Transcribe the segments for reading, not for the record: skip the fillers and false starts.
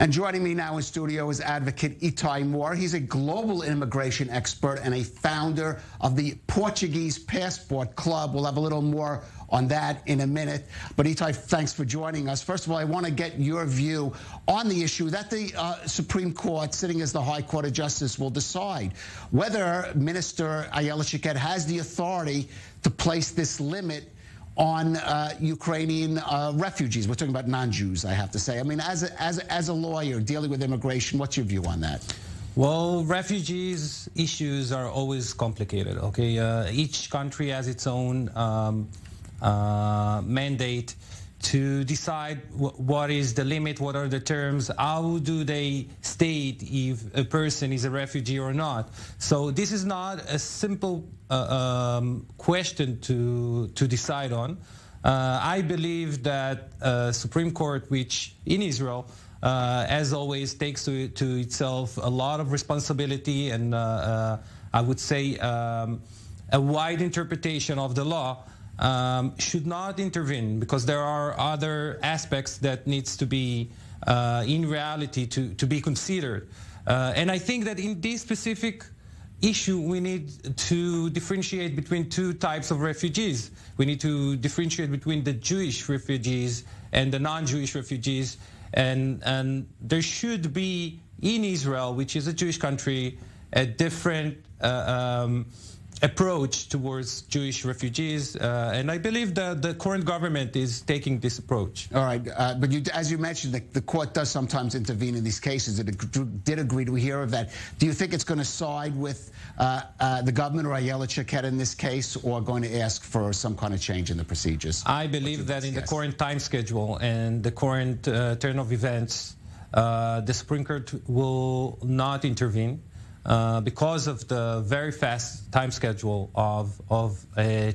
And joining me now in studio is advocate Itay Mor. He's a global immigration expert and a founder of the Portuguese Passport Club. We'll have a little more on that in a minute. But Itay, thanks for joining us. First of all, I want to get your view on the issue that the Supreme Court, sitting as the High Court of Justice, will decide whether Minister Ayala has the authority to place this limit on Ukrainian refugees. We're talking about non-Jews, I have to say. I mean, as a lawyer dealing with immigration, what's your view on that? Well, refugees issues are always complicated, okay? Each country has its own mandate to decide what is the limit, what are the terms, how do they state if a person is a refugee or not. So this is not a simple question to decide on. I believe that Supreme Court, which in Israel, as always, takes to itself a lot of responsibility and I would say a wide interpretation of the law, should not intervene, because there are other aspects that needs to be in reality to be considered. And I think that in this specific issue we need to differentiate between two types of refugees. We need to differentiate between the Jewish refugees and the non-Jewish refugees, and there should be in Israel, which is a Jewish country, a different approach towards Jewish refugees, and I believe that the current government is taking this approach. All right, but as you mentioned, the court does sometimes intervene in these cases. It did agree to hear of that. Do you think it's going to side with the government or Ayala in this case, or going to ask for some kind of change in the procedures? I believe that in the current time schedule and the current turn of events, the Supreme Court will not intervene. Because of the very fast time schedule of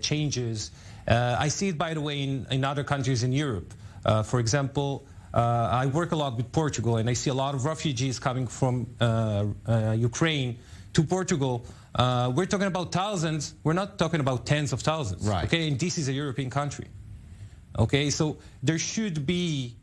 changes. I see it, by the way, in other countries in Europe. For example, I work a lot with Portugal, and I see a lot of refugees coming from Ukraine to Portugal. We're talking about thousands. We're not talking about tens of thousands. Right. Okay, and this is a European country. Okay, so there should be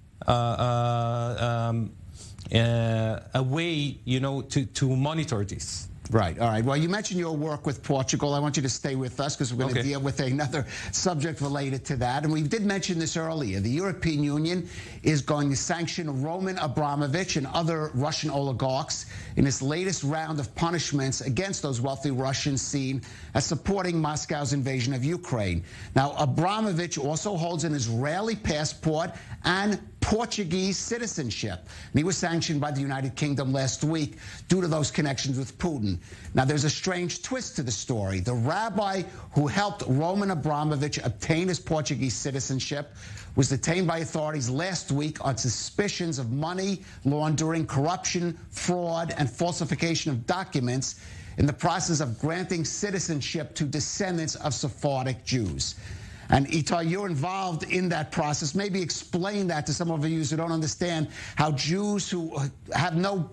a way, to monitor this. Right. All right. Well, you mentioned your work with Portugal. I want you to stay with us because we're going to deal with another subject related to that. And we did mention this earlier. The European Union is going to sanction Roman Abramovich and other Russian oligarchs in its latest round of punishments against those wealthy Russians seen as supporting Moscow's invasion of Ukraine. Now, Abramovich also holds an Israeli passport and Portuguese citizenship. And he was sanctioned by the United Kingdom last week due to those connections with Putin. Now, there's a strange twist to the story. The rabbi who helped Roman Abramovich obtain his Portuguese citizenship was detained by authorities last week on suspicions of money laundering, corruption, fraud, and falsification of documents in the process of granting citizenship to descendants of Sephardic Jews. And Itay, you're involved in that process. Maybe explain that to some of you who don't understand how Jews who have no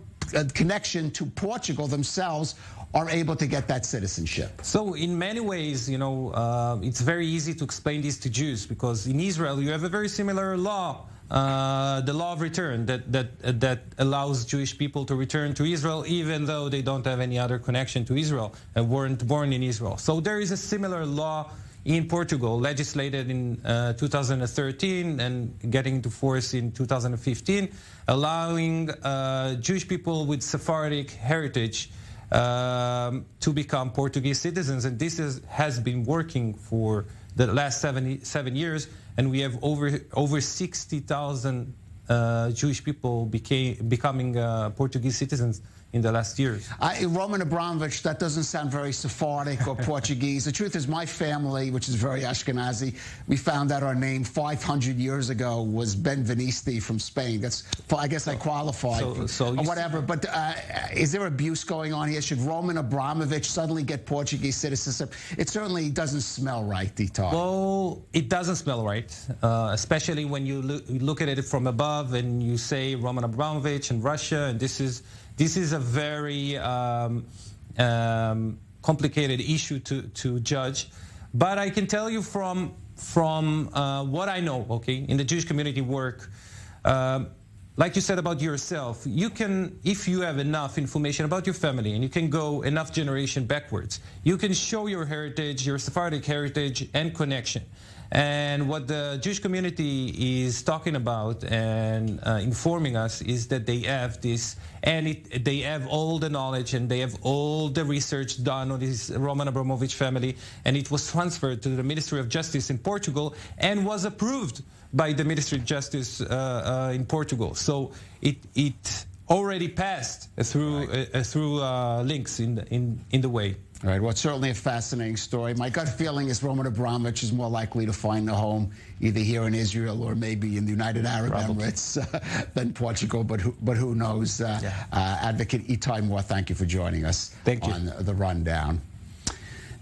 connection to Portugal themselves are able to get that citizenship. So in many ways, it's very easy to explain this to Jews, because in Israel you have a very similar law, the law of return that allows Jewish people to return to Israel even though they don't have any other connection to Israel and weren't born in Israel. So there is a similar law in Portugal, legislated in 2013 and getting into force in 2015, allowing Jewish people with Sephardic heritage to become Portuguese citizens. And this has been working for the last 7 years, and we have over 60,000 Jewish people becoming Portuguese citizens in the last years. Roman Abramovich, that doesn't sound very Sephardic or Portuguese. The truth is, my family, which is very Ashkenazi, we found out our name 500 years ago was Benvenisti from Spain. I guess I qualified, or whatever. But is there abuse going on here? Should Roman Abramovich suddenly get Portuguese citizenship? It certainly doesn't smell right, Itay. Well, it doesn't smell right, especially when you look at it from above and you say Roman Abramovich and Russia, and this is a very complicated issue to judge. But I can tell you from what I know, okay, in the Jewish community work, like you said about yourself, you can, if you have enough information about your family and you can go enough generation backwards, you can show your heritage, your Sephardic heritage and connection. And what the Jewish community is talking about and informing us is that they have this, and they have all the knowledge and they have all the research done on this Roman Abramovich family, and it was transferred to the Ministry of Justice in Portugal and was approved by the Ministry of Justice in Portugal. So it already passed through links in the way. All right, well, it's certainly a fascinating story. My gut feeling is Roman Abramovich is more likely to find a home either here in Israel or maybe in the United Arab Emirates than Portugal, but who knows? Advocate Itay Mor, thank you for joining us on The Rundown.